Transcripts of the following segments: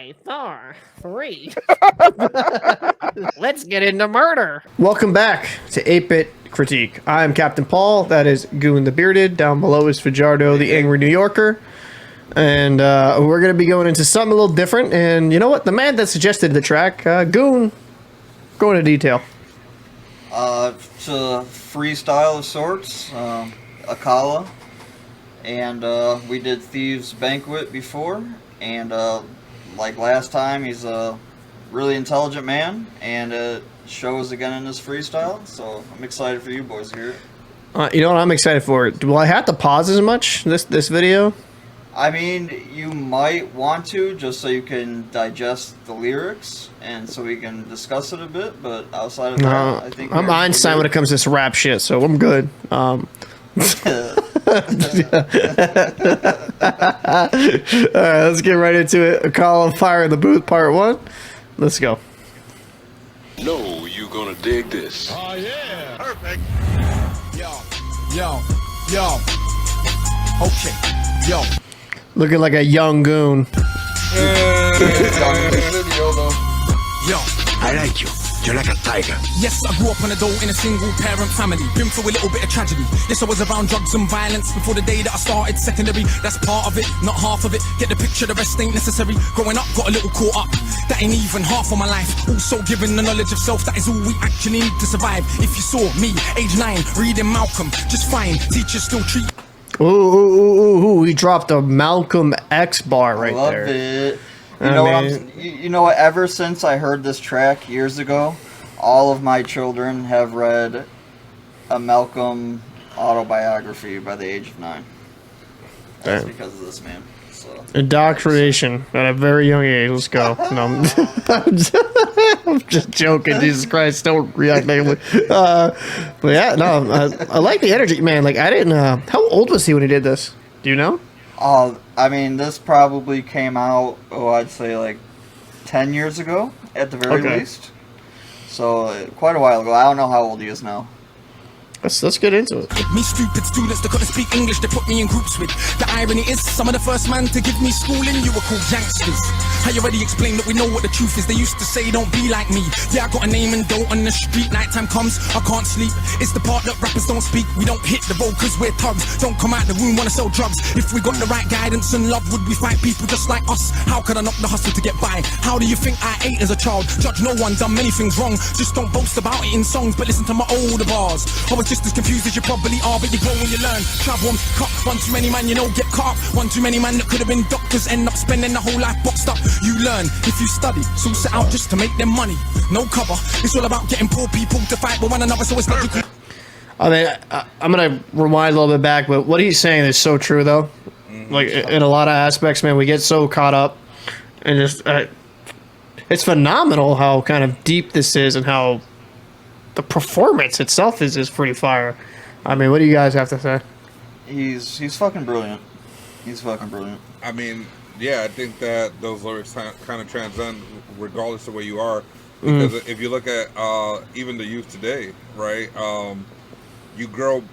Hi, Thor. 3. Let's get into murder. Welcome back to 8-Bit Critique. I'm Captain Paul. That is Goon the Bearded. Down below is Fajardo, the Angry New Yorker. And we're going to be going into something a little different. And you know what? The man that suggested the track, Goon, go into detail. It's a freestyle of sorts, Akala. And we did Thieves Banquet before. And like last time, he's a really intelligent man. And it shows again in his freestyle. So I'm excited for you boys to hear it. You know what I'm excited for? Will I have to pause as much this video? I mean, you might want to, just so you can digest the lyrics, and so we can discuss it a bit, but outside of that, I think... I'm Einstein when it comes to this rap shit, so I'm good. Alright, let's get right into it. A Call of Fire in the Booth, Part 1. Let's go. No, you gonna dig this. Oh, yeah. Perfect. Yo. Okay. Yo. Looking like a young goon. Yo. I like you. You're like a tiger. Yes, I grew up on a dole in a single parent family. Been through a little bit of tragedy. Yes, I was around drugs and violence before the day that I started secondary. That's part of it, not half of it. Get the picture, the rest ain't necessary. Growing up, got a little caught up. That ain't even half of my life. Also given the knowledge of self, that is all we actually need to survive. If you saw me, age 9, reading Malcolm, just fine. Teachers still treat... Ooh, he dropped a Malcolm X bar right there. Love it. You know what? Ever since I heard this track years ago, all of my children have read a Malcolm autobiography by the age of 9. That's because of this man. So. Indoctrination at a very young age. Let's go. No, I'm just joking. Jesus Christ, don't react negatively. But yeah, no, I like the energy, man. Like, I didn't. How old was he when he did this? Do you know? I mean, this probably came out, I'd say like 10 years ago at the very least. So, quite a while ago. I don't know how old he is now. Let's get into it. Me stupid students that couldn't speak English, they put me in groups with. The irony is, some of the first man to give me schooling, you were called youngsters. I already explained that we know what the truth is. They used to say, don't be like me. Yeah, I got a name and dough on the street. Nighttime comes, I can't sleep. It's the part that rappers don't speak. We don't hit the road cause we're thugs. Don't come out the room, wanna sell drugs. If we got the right guidance and love, would we fight people just like us? How could I knock the hustle to get by? How do you think I ate as a child? Judge no one, done many things wrong. Just don't boast about it in songs, but listen to my older bars. I was just as confused as you probably are, but you grow when you learn. Travel and cut, one too many man, you know, get caught up. One too many man that could have been doctors, end up spending the whole life boxed up. You learn if you study, so set out just to make them money. No cover, it's all about getting poor people to fight with one another, so it's logical. I mean, I'm gonna rewind a little bit back, but what he's saying is so true, though. Like, in a lot of aspects, man, we get so caught up, and just it's phenomenal how kind of deep this is, and how the performance itself is pretty fire. I mean, what do you guys have to say? He's fucking brilliant. He's fucking brilliant. I mean, yeah, I think that those lyrics kind of transcend regardless of where you are. Because if you look at even the youth today, right? You grow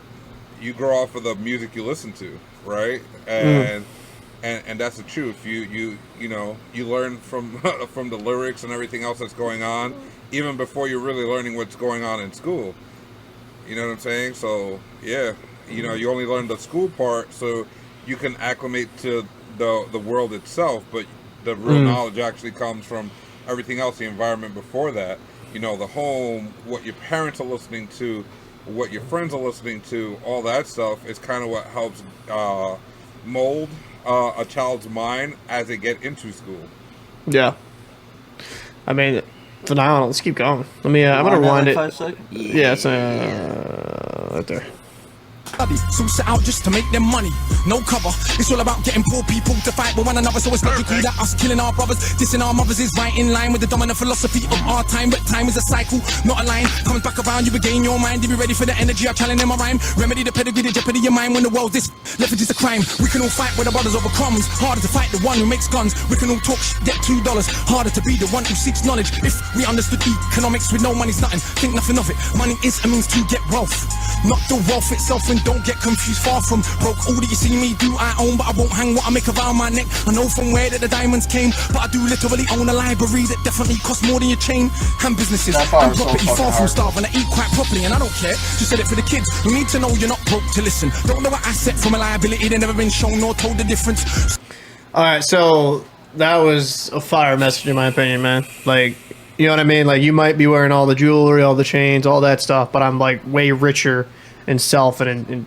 off of the music you listen to, right? And that's the truth. You know, you learn from from the lyrics and everything else that's going on, even before you're really learning what's going on in school. You know what I'm saying? So yeah, you know, you only learn the school part so you can acclimate to the world itself, but the real knowledge actually comes from everything else, the environment before that. You know, the home, what your parents are listening to, what your friends are listening to, all that stuff is kind of what helps mold a child's mind as they get into school. Yeah. I mean, phenomenal. Let's keep going. Let me, I'm gonna rewind it. 5 seconds? Yeah, it's right there. So set out just to make them money. No cover, it's all about getting poor people to fight with one another, so it's logical that us killing our brothers, dissing our mothers is right in line with the dominant philosophy of our time. But time is a cycle, not a line. Comes back around, you regain your mind. You be ready for the energy I challenge in my rhyme. Remedy the pedigree, the jeopardy of your mind. When the world is leverage is a crime. We can all fight with our brothers over crumbs. Harder to fight the one who makes guns. We can all talk get $2. Harder to be the one who seeks knowledge. If we understood economics with no money's nothing, think nothing of it. Money is a means to get wealth, not the wealth itself. living, don't get confused, far from broke. All that you see me do, I own, but I won't hang what I make around my neck. I know from where that the diamonds came, but I do literally own a library that definitely costs more than your chain. And businesses, That part and is so property, fucking far from hard. starving. I eat quite properly, and I don't care. Just said it for the kids. You need to know you're not broke to listen. Don't know what asset from a liability. They've never been shown nor told the difference. All right, so that was a fire message in my opinion, man. Like, you know what I mean? Like, you might be wearing all the jewelry, all the chains, all that stuff, but I'm like way richer in self and in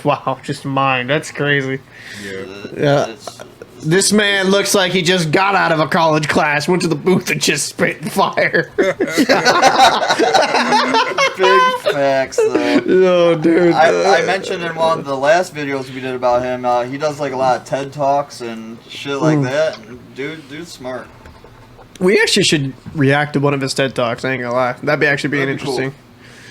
wow, just mind. That's crazy. Yeah. It's This man looks like he just got out of a college class, went to the booth and just spit fire. big facts, though. Oh, dude. I mentioned in one of the last videos we did about him, he does like a lot of TED Talks and shit like that. And dude's smart. We actually should react to one of his TED Talks, I ain't gonna lie. That'd be actually being That'd be cool. interesting.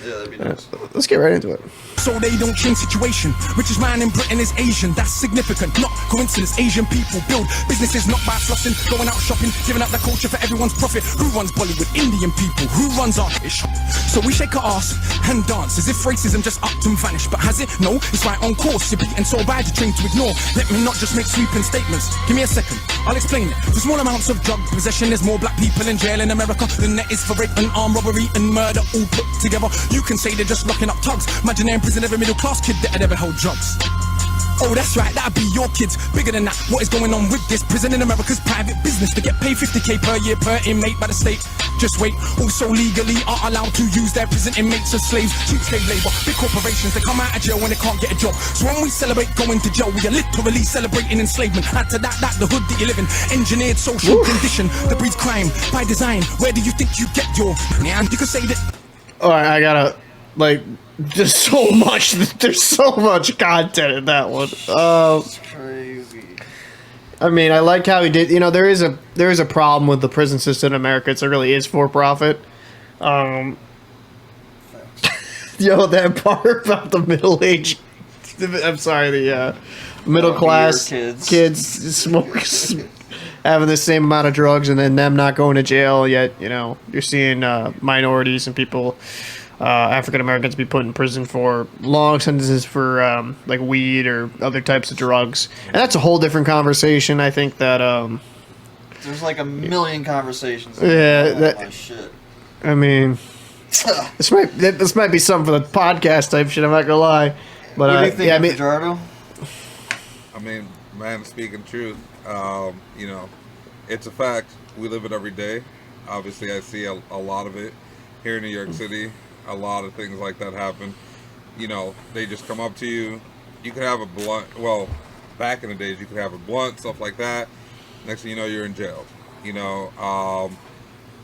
Yeah, that'd be nice. Let's get right into it. So they don't change situation. Richest man in Britain is Asian. That's significant, not coincidence. Asian people build businesses not by flossing, going out shopping, giving up the culture for everyone's profit. Who runs Bollywood? Indian people. Who runs our ish? So we shake our ass and dance as if racism just upped and vanished. But has it? No, it's right on course. You're beaten so bad you're trained to ignore. Let me not just make sweeping statements. Give me a second, I'll explain it. For small amounts of drug possession, there's more black people in jail in America than there is for rape and armed robbery and murder all put together. You can say they're just locking up thugs. Imagine they're in prison, every middle class kid that had ever held drugs. Oh, that's right, that'd be your kids. Bigger than that, what is going on with this? Prison in America's private business. To get paid 50k per year per inmate by the state. Just wait, also legally are allowed to use their prison inmates as slaves. Cheap slave labor, big corporations, they come out of jail when they can't get a job. So when we celebrate going to jail, we are literally celebrating enslavement. Add to that, the hood that you live in. Engineered social condition that breeds crime by design. Where do you think you get your... Yeah, you could say that... Alright, I gotta, like, there's so much content in that one. It's crazy. I mean, I like how he did. You know, there is a problem with the prison system in America. It really is for profit. Yo, that part about the middle age. I'm sorry, the middle class kids having the same amount of drugs and then them not going to jail. Yet, you know, you're seeing minorities and people. African Americans be put in prison for long sentences for like weed or other types of drugs, and that's a whole different conversation. I think that There's like a million conversations. Yeah, Oh, that- my shit. I mean, this might be something for the podcast type shit. I'm not gonna lie, but What do you think, yeah, I mean, Fajardo? I mean, man, speaking truth, you know, it's a fact. We live it every day. Obviously, I see a lot of it here in New York City. A lot of things like that happen. You know, they just come up to you. You could have a blunt. Well, back in the days, you could have a blunt, stuff like that. Next thing you know, you're in jail. You know,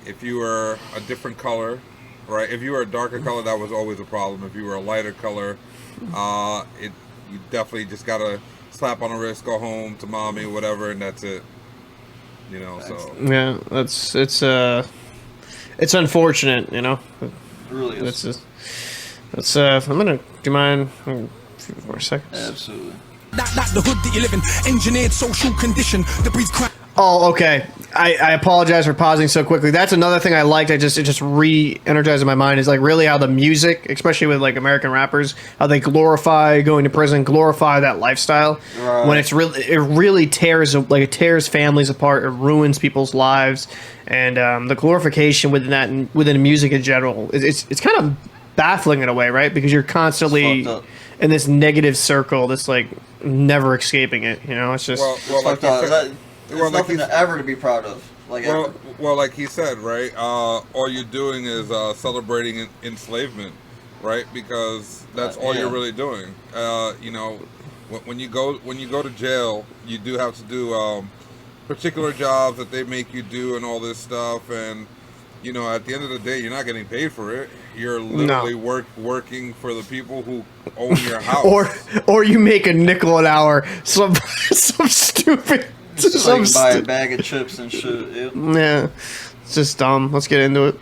if you were a different color, right? If you were a darker color, that was always a problem. If you were a lighter color, you definitely just gotta slap on the wrist, go home to mommy, whatever, and that's it. You know, so yeah, it's unfortunate, you know. It really is. I'm gonna do mine in a few more seconds. Absolutely. That the hood that you live in. Engineered social condition that breeds crime. Oh, okay. I apologize for pausing so quickly. That's another thing I liked. It just re-energized in my mind is like really how the music, especially with like American rappers, how they glorify going to prison, glorify that lifestyle. Right. When it really tears families apart. It ruins people's lives, and the glorification within music in general, it's kind of baffling in a way, right? Because you're constantly It's fucked up. in this negative circle, that's like never escaping it. You know, it's just. well, like Fucked up. you said, There's well, like nothing you- ever to be proud of. Like ever. Well, like he said, right? All you're doing is celebrating enslavement, right? Because that's all you're Yeah. really doing. You know, when you go to jail, you do have to do particular jobs that they make you do and all this stuff. And you know, at the end of the day, you're not getting paid for it. You're literally working for the people who own your house. or you make a nickel an hour. Some stupid. Just like buy a bag of chips and shit. Yep. Yeah, it's just dumb. Let's get into it.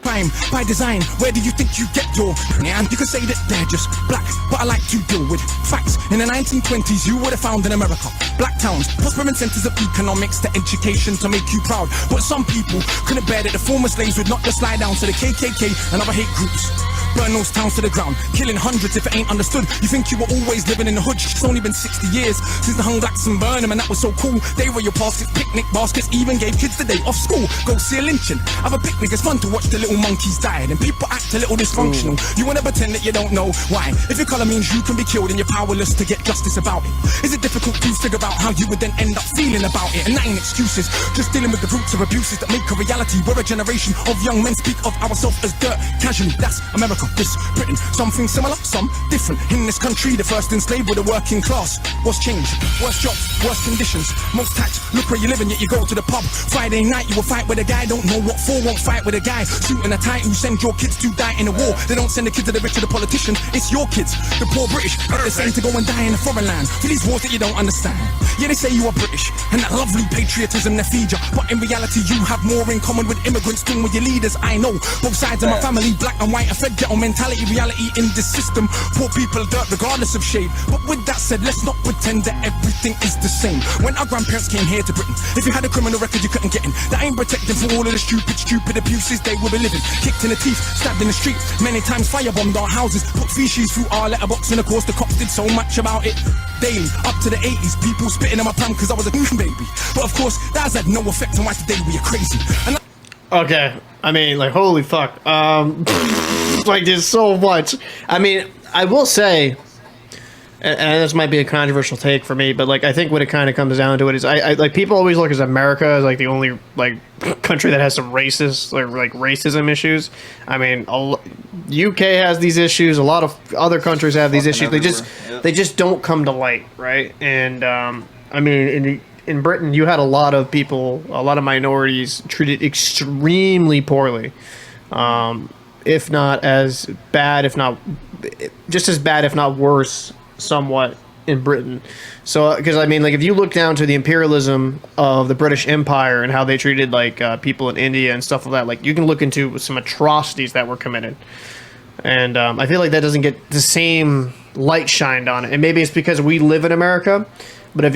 crime by design. Where do you think you get your? Yeah, you could say that they're just black, but I like to deal with facts. In the 1920s, you would have found in America black towns, prospering centers of economics to education to make you proud. But some people couldn't bear that the former slaves would not just slide down to the KKK and other hate groups. Burn those towns to the ground, killing hundreds if it ain't understood. You think you were always living in the hood? It's only been 60 years since the hung blacks and burned them, and that was so cool. They were your baskets, picnic baskets, even gave kids the day off school. Go see a lynching, have a picnic, it's fun to watch the little monkeys die. And people act a little dysfunctional. You wanna pretend that you don't know why. If your colour means you can be killed and you're powerless to get justice about it, is it difficult to figure out how you would then end up feeling about it? And that ain't excuses, just dealing with the roots of abuses that make a reality. We're a generation of young men speak of ourselves as dirt casually. That's America, this Britain. Something similar, some different. In this country, the first enslaved were the working class. What's changed? Worse jobs, worse conditions, most tax. Look where you live and yet you go to the pub. Friday night you will fight with a guy, don't know what for, won't fight with a guy. Suit and a tie who send your kids to die in a war. They don't send the kids to the rich or the politician, it's your kids. The poor British get the same to go and die in a foreign land for these wars that you don't understand. Yeah, they say you are British and that lovely patriotism they feed you, but in reality you have more in common with immigrants than with your leaders. I know both sides of my family, black and white, are fed ghetto mentality. Reality in this system, poor people dirt regardless of shade. But with that said, let's not pretend that everything is the same. When our grandparents came here to Britain, if you had a criminal record you couldn't get in. That ain't protected from all of the stupid abuses they will be living. Kicked in the teeth, stabbed in the street, many times firebombed our houses, put feces through our letterbox, and of course the cops did so much about it. Daily, up to the 80s, people spitting on my pram cause I was a baby. But of course, that has had no effect on why today we are crazy. And Okay, I mean, like, holy fuck. Like, there's so much. I mean, I will say, and this might be a controversial take for me, but, like, I think what it kind of comes down to it is, I like, people always look at America as, like, the only, like, country that has some racist, like racism issues. I mean, UK has these issues, a lot of other countries have these issues. They just don't come to light, right? And, I mean, in Britain, you had a lot of people, a lot of minorities treated extremely poorly. If not as bad, if not just as bad, if not worse, somewhat in Britain. So, because I mean, like, if you look down to the imperialism of the British Empire and how they treated, like, people in India and stuff like that, like, you can look into some atrocities that were committed. And I feel like that doesn't get the same light shined on it. And maybe it's because we live in America. But if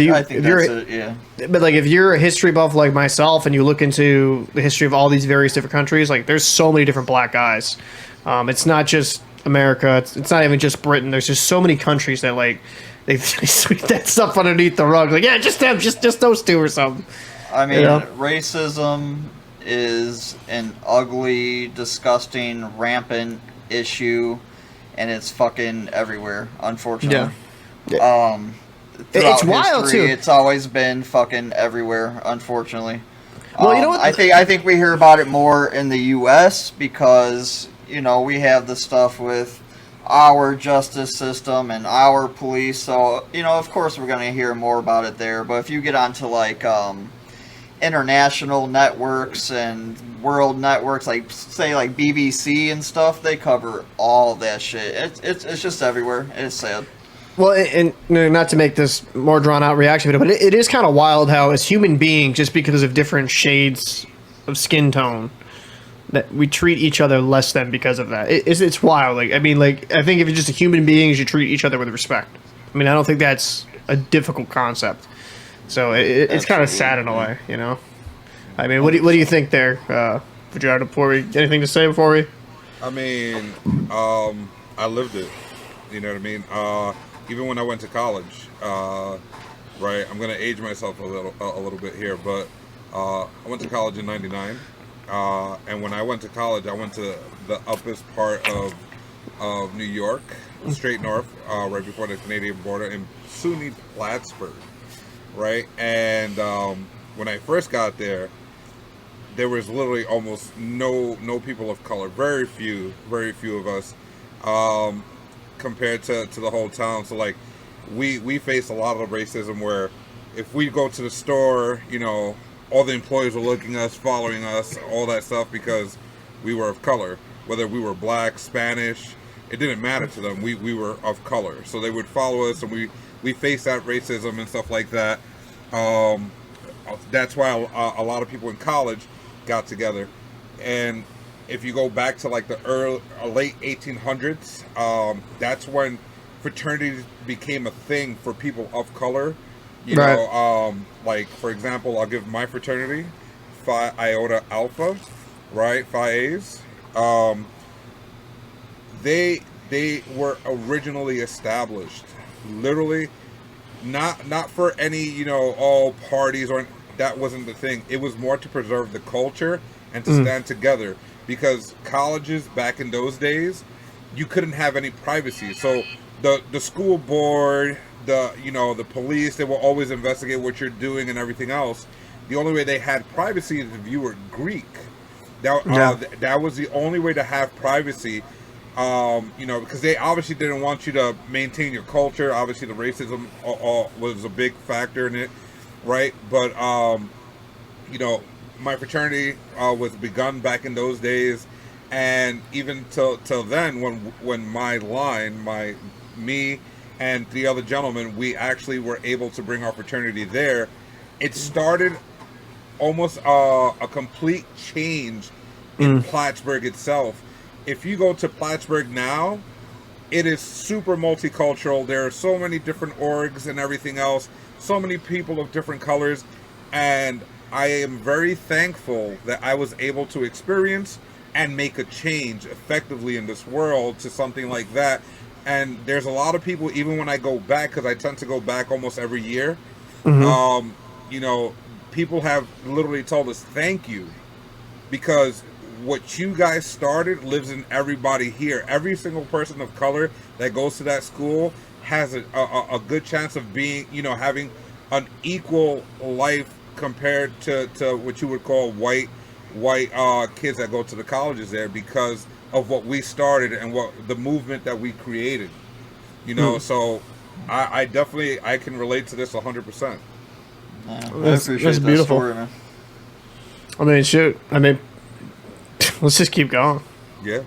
you're a history buff like myself and you look into the history of all these various different countries, like, there's so many different black guys. It's not just America. It's not even just Britain. There's just so many countries that, like, they sweep that stuff underneath the rug. Like, yeah, just them, just those two or something. I mean, you know? Racism is an ugly, disgusting, rampant issue, and it's fucking everywhere, unfortunately. Yeah. Throughout It's wild history, too. It's always been fucking everywhere, unfortunately. Well, you know what? I think we hear about it more in the U.S. because, you know, we have the stuff with our justice system and our police. So, you know, of course we're going to hear more about it there. But if you get onto, like, international networks and world networks, like, say, like BBC and stuff, they cover all that shit. It's just everywhere. It's sad. Well, and not to make this more drawn out reaction, but it is kind of wild how, as human beings, just because of different shades of skin tone, that we treat each other less than because of that. It's wild. Like, I mean, like, I think if you're just a human being, you should treat each other with respect. I mean, I don't think that's a difficult concept. So it's kind of sad in a way, you know. I mean, what do you think there, Fajardo? Anything to say before we? I mean, I lived it. You know what I mean? Even when I went to college, right? I'm gonna age myself a little bit here, but I went to college in '99, and when I went to college, I went to the uppest part of New York, straight north, right before the Canadian border, in SUNY Plattsburgh, right? And when I first got there was literally almost no people of color, very few of us. Compared to the whole town. So, like, we face a lot of racism where if we go to the store, you know, all the employees were looking at us, following us, all that stuff, because we were of color. Whether we were black, Spanish, it didn't matter to them. We were of color. So they would follow us, and we faced that racism and stuff like that. That's why a lot of people in college got together. And if you go back to like the late 1800s, that's when fraternities became a thing for people of color. You Right. know, like for example, I'll give my fraternity, Phi Iota Alpha, right? Phi A's. They were originally established, literally, not for any, you know, all parties or that wasn't the thing. It was more to preserve the culture and to stand together, because colleges back in those days, you couldn't have any privacy. So the school board, the police, they will always investigate what you're doing and everything else. The only way they had privacy is if you were Greek. That was the only way to have privacy. Because they obviously didn't want you to maintain your culture. Obviously, the racism was a big factor in it, right? But my fraternity was begun back in those days, and even till then, when me and the other gentlemen, we actually were able to bring our fraternity there. It started almost a complete change in Plattsburgh itself. If you go to Plattsburgh now, it is super multicultural. There are so many different orgs and everything else, so many people of different colors, and I am very thankful that I was able to experience and make a change effectively in this world to something like that. And there's a lot of people, even when I go back, because I tend to go back almost every year, people have literally told us thank you, because what you guys started lives in everybody here. Every single person of color that goes to that school has a good chance of being, having an equal life compared to what you would call white kids that go to the colleges there, because of what we started and what the movement that we created. So I definitely can relate to this 100%. Yeah, I That's appreciate that beautiful. story, man. I mean, shoot. I mean, let's just keep going. Yeah.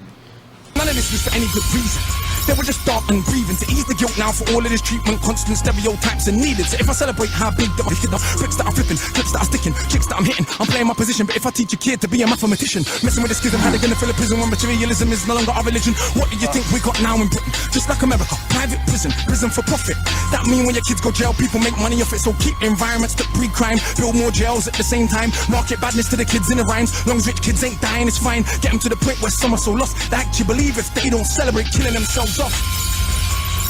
None of this was for any good reason. They were just dark and grieving to ease the guilt now for all of this treatment. Constant stereotypes are needed. So if I celebrate how big that my kid are, bricks that I'm flipping, clips that I'm sticking, chicks that I'm hitting, I'm playing my position. But if I teach a kid to be a mathematician, messing with the schism, how they gonna fill a prison when materialism is no longer our religion? What do you think we got now in Britain? Just like America, private prison for profit. That mean when your kids go jail, people make money off it. So keep environments that breed crime, build more jails at the same time. Market badness to the kids in the rhymes. Long as rich kids ain't dying, it's fine. Get them to the point where some are so lost they actually believe if they don't celebrate killing themselves off.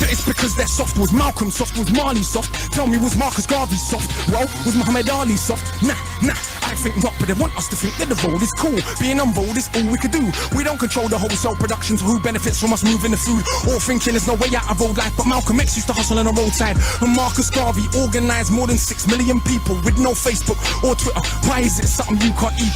That it's because they're soft. Was Malcolm soft? Was Marley soft? Tell me, was Marcus Garvey soft? Well, was Muhammad Ali soft? Nah, I think not, but they want us to think that the road is cool. Being on board is all we could do. We don't control the wholesale production, so who benefits from us moving the food? Or thinking there's no way out of road life, but Malcolm X used to hustle on the roadside. And Marcus Garvey organised more than 6 million people with no Facebook or Twitter. Why is it something you can't eat?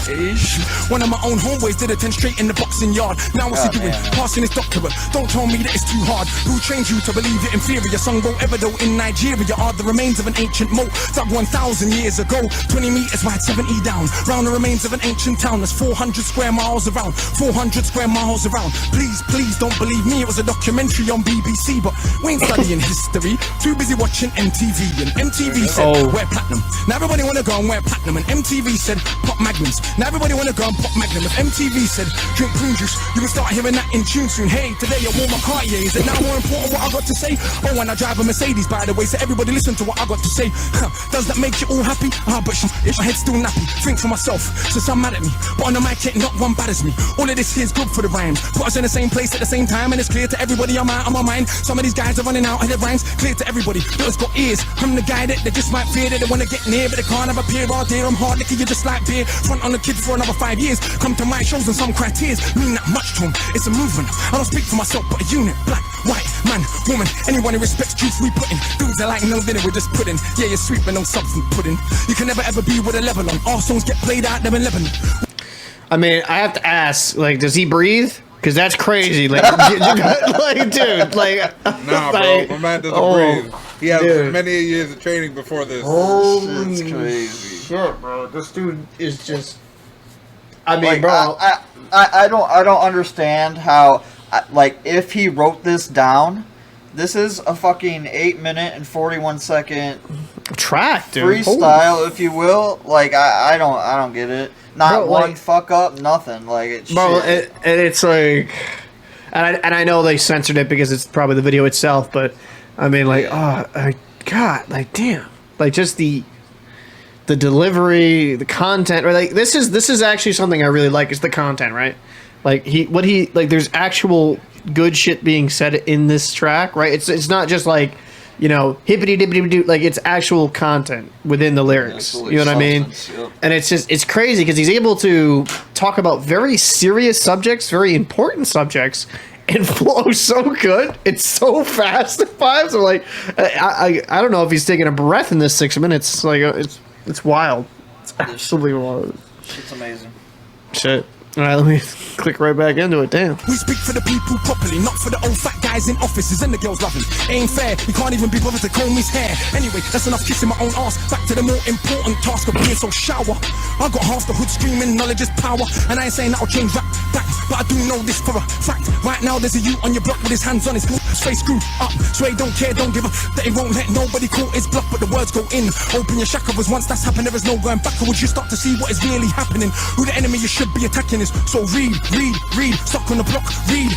One of my own homeboys did a 10 straight in the boxing yard. Now what's he doing? Passing his doctorate. Don't tell me that it's too hard. Who trained you to believe it inferior? Song won't ever though. In Nigeria are the remains of an ancient moat dug 1,000 years ago, 20 meters wide, 70 down. Round the remains of an ancient town that's 400 square miles around. 400 square miles around. Please don't believe me, it was a documentary on BBC, but we ain't studying history. Too busy watching MTV, and MTV said wear platinum. Now everybody wanna go and wear platinum, and MTV said pop magnums. Now everybody wanna go and pop magnum. If MTV said drink prune juice, you will start hearing that in tune soon. Hey, today I wore my Cartier. Is it now more important what I got to say? Oh, and I drive a Mercedes, by the way, so everybody listen to what I got to say. Does that make you all happy? But if my head's still nappy, think for myself, so some mad at me, but on the mic, not one bad as me. All of this here's good for the rhymes. Put us in the same place at the same time, and it's clear to everybody I'm out of my mind. Some of these guys are running out of their rhymes. Clear to everybody that has got ears. I'm the guy that they just might fear, that they wanna get near, but they can't have a peer all day. I'm hard liquor, you just like beer. Front on the kid for another 5 years. Come to my shows and some criteria mean that much to them. It's a movement. I don't speak for myself, but a unit. Black, white, man, woman, anyone who respects truth we put in. Dudes are like no dinner, we're just pudding. Yeah, you're sweet but no substance pudding. You can never ever be with a level on. Our songs get played out there in Lebanon. I mean, I have to ask, like, does he breathe? Because that's crazy. Like, dude, like... Nah, bro, like, my man doesn't breathe. He has many years of training before this. It's crazy. Shit, bro. This dude is just... I mean, Like, bro... I don't understand how, like, if he wrote this down, this is a fucking 8-minute and 41-second track, dude. freestyle, if you will. Like, I don't get it. Not Bro, one like- fuck up, nothing. Like it's Bro, shit. and it's like, and I know they censored it because it's probably the video itself, but I mean, like, God, like, damn, like just the delivery, the content, or like this is actually something I really like is the content, right? Like there's actual good shit being said in this track, right? It's not just like, you know, hippity dippity doo, like it's actual content within the lyrics. Absolutely, You know what I mean? substance, yep. And it's crazy because he's able to talk about very serious subjects, very important subjects, and flow so good. It's so fast at times. I'm like, I don't know if he's taking a breath in this 6 minutes. Like it's wild. It's absolutely wild. It's amazing. Shit. All right, let me click right back into it. Damn. We speak for the people properly, not for the old fat guys in offices and the girls loving. Ain't fair, we can't even be bothered to comb his hair. Anyway, that's enough kissing my own ass. Back to the more important task of being so shower. I got half the hood screaming, knowledge is power. And I ain't saying that'll change that, but I do know this for a fact. Right now there's a you on your block with his hands on his straight screwed up. Sway don't care, don't give a that he won't let nobody call his bluff, but the words go in. Open your chakras, once that's happened, there is no going backwards. You start to see what is really happening. Who the enemy you should be attacking is. So read, stuck on the block, read,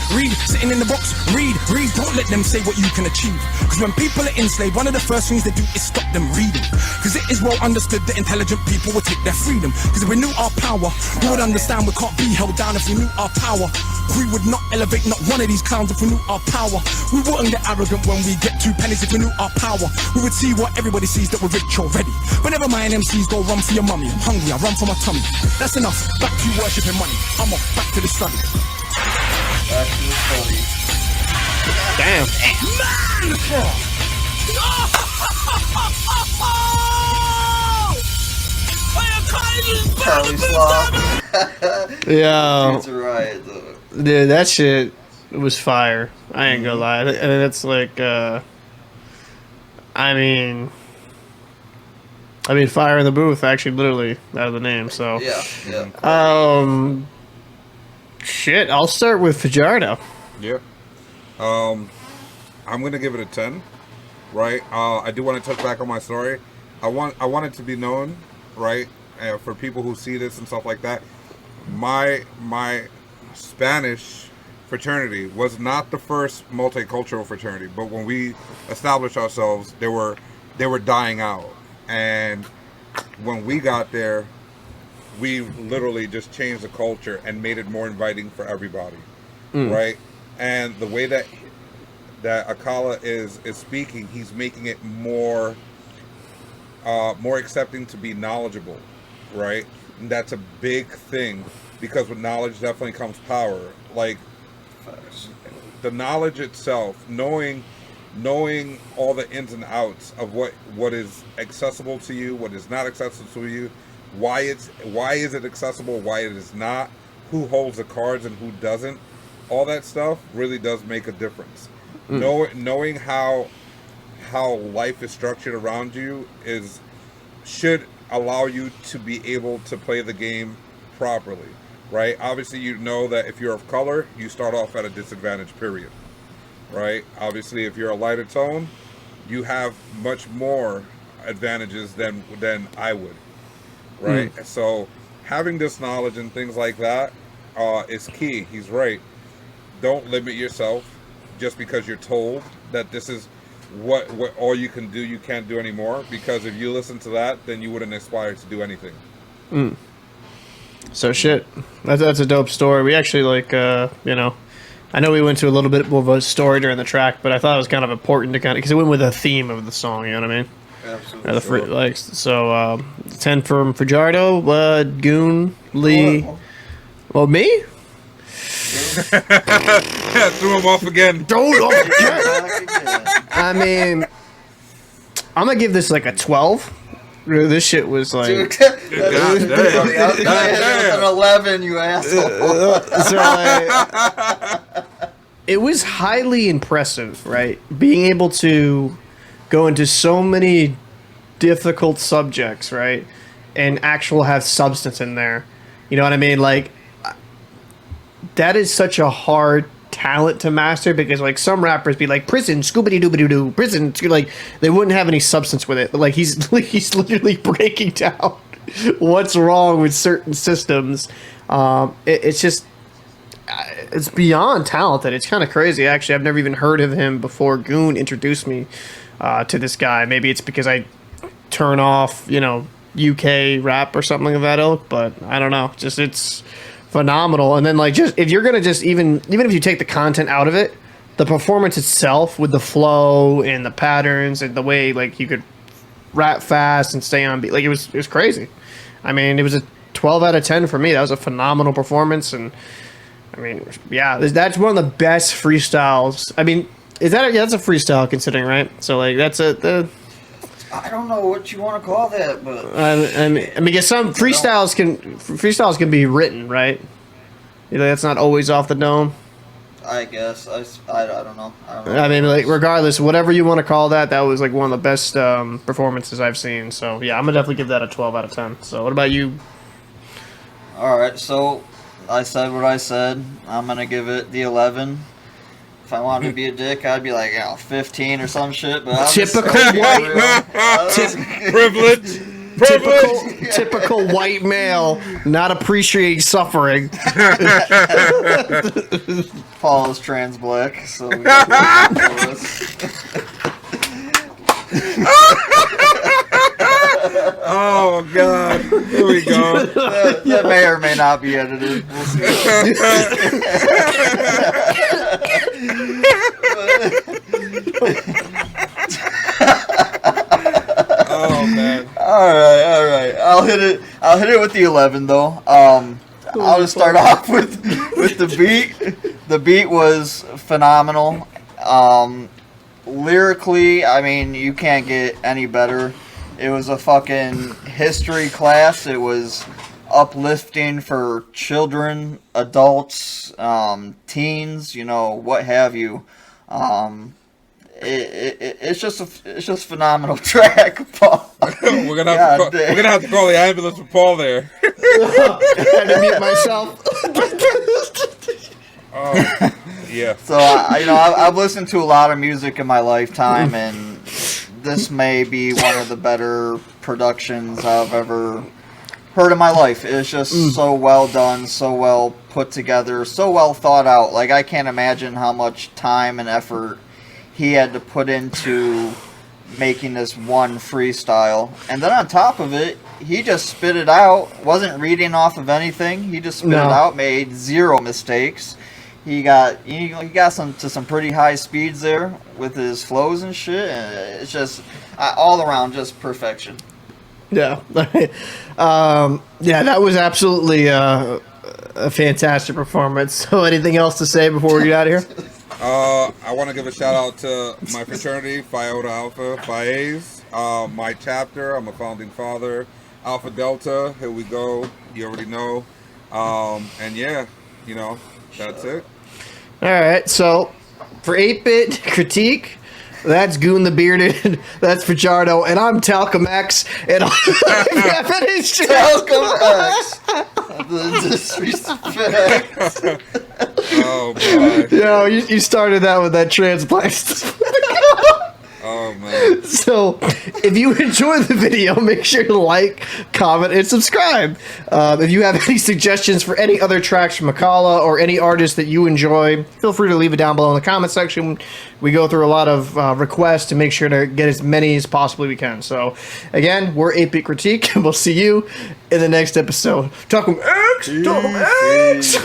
sitting in the box, read, don't let them say what you can achieve. Cause when people are enslaved, one of the first things they do is stop them reading. Cause it is well understood that intelligent people will take their freedom. Cause if we knew our power, we would understand we can't be held down if we knew our power. We would not elevate not one of these clowns if we knew our power. We wouldn't get arrogant when we get 2 pennies if we knew our power. We would see what everybody sees that we're rich already. But never mind, MCs go run for your mummy. I'm hungry, I run for my tummy. That's enough, back to worshipping money. I'm off, back to the study. Back to the study. Damn. Charlie Sloth. Yeah. That's right. Dude, that shit was fire. I ain't gonna lie. And it's like, I mean, fire in the booth, actually, literally, out of the name, so. Yeah. Shit, I'll start with Fajardo. Yeah. I'm gonna give it a 10. Right. I do want to touch back on my story. I want it to be known, right, for people who see this and stuff like that. My Spanish fraternity was not the first multicultural fraternity, but when we established ourselves, they were dying out. And when we got there, we literally just changed the culture and made it more inviting for everybody, right? And the way that Akala is speaking, he's making it more accepting to be knowledgeable, right? And that's a big thing, because with knowledge definitely comes power. Like the knowledge itself, knowing all the ins and outs of what is accessible to you, what is not accessible to you, why is it accessible, why it is not, who holds the cards and who doesn't, all that stuff really does make a difference. Knowing how life is structured around you should allow you to be able to play the game properly, right? Obviously, you know that if you're of color, you start off at a disadvantage, period, right? Obviously, if you're a lighter tone, you have much more advantages than I would, right? So having this knowledge and things like that is key. He's right. Don't limit yourself just because you're told that this is what all you can do, you can't do anymore. Because if you listen to that, then you wouldn't aspire to do anything. So shit, that's a dope story. We actually I know we went to a little bit more of a story during the track, but I thought it was kind of important to because it went with the theme of the song. You know what I mean? Absolutely. So 10 from Fajardo, Goon, Lee. Well, me? Threw him off again. I mean, I'm gonna give this like a 12. This shit was like. Dude, that's an 11, you asshole. It was highly impressive, right? Being able to go into so many difficult subjects, right? And actual have substance in there. You know what I mean? Like, that is such a hard talent to master, because like some rappers be like prison, scoobity doobity doo, prison, like they wouldn't have any substance with it. But like he's literally breaking down what's wrong with certain systems. It's just it's beyond talented. It's kind of crazy, actually. I've never even heard of him before Goon introduced me to this guy. Maybe it's because I turn off, UK rap or something of that ilk, but I don't know. Just it's phenomenal. And then like just if you're gonna just even if you take the content out of it, the performance itself with the flow and the patterns and the way like you could rap fast and stay on beat, like it was crazy. I mean, it was a 12 out of 10 for me. That was a phenomenal performance, and I mean, yeah, that's one of the best freestyles. I mean, that's a freestyle considering, right? So like that's I don't know what you want to call that, but I mean, because some freestyles can be written, right? That's not always off the dome. I guess I don't know. I mean, like regardless, whatever you want to call that, that was like one of the best performances I've seen. So yeah, I'm gonna definitely give that a 12 out of 10. So what about you? All right, so I said what I said. I'm gonna give it the 11. If I wanted to be a dick, I'd be like, 15 or some shit. But Typical Privilege. Typical white male, not appreciating suffering. Paul is trans black, so. Oh God! Here we go. That may or may not be edited. We'll see. Oh man! All right. I'll hit it with the 11 though. I'll just start off with the beat. The beat was phenomenal. Lyrically, I mean, you can't get any better. It was a fucking history class. It was uplifting for children, adults, teens, what have you. It's just phenomenal track, Paul. we're gonna have to call the ambulance for Paul there. I had to mute myself. Yeah. So I've listened to a lot of music in my lifetime, and this may be one of the better productions I've ever heard in my life. It's just so well done, so well put together, so well thought out. Like, I can't imagine how much time and effort he had to put into making this one freestyle. And then on top of it, he just spit it out, wasn't reading off of anything. He just spit it out, made zero mistakes. He got some pretty high speeds there with his flows and shit. And it's just all around just perfection. Yeah. That was absolutely a fantastic performance. So anything else to say before we get out of here? I want to give a shout out to my fraternity, Phi Iota Alpha, Phi A's, my chapter. I'm a founding father. Alpha Delta, here we go. You already know. And yeah, that's it. All right, so for 8-Bit Critique, that's Goon the Bearded, that's Fajardo, and I'm Talcum X, and I'm Talcum X. The disrespect. Oh boy. Yo, you started that with that transplant. Oh man. So, if you enjoyed the video, make sure to like, comment, and subscribe. If you have any suggestions for any other tracks from Akala or any artists that you enjoy, feel free to leave it down below in the comment section. We go through a lot of requests to make sure to get as many as possibly we can. So, again, we're 8-Bit Critique, and we'll see you in the next episode. Talcum X! Talcum X!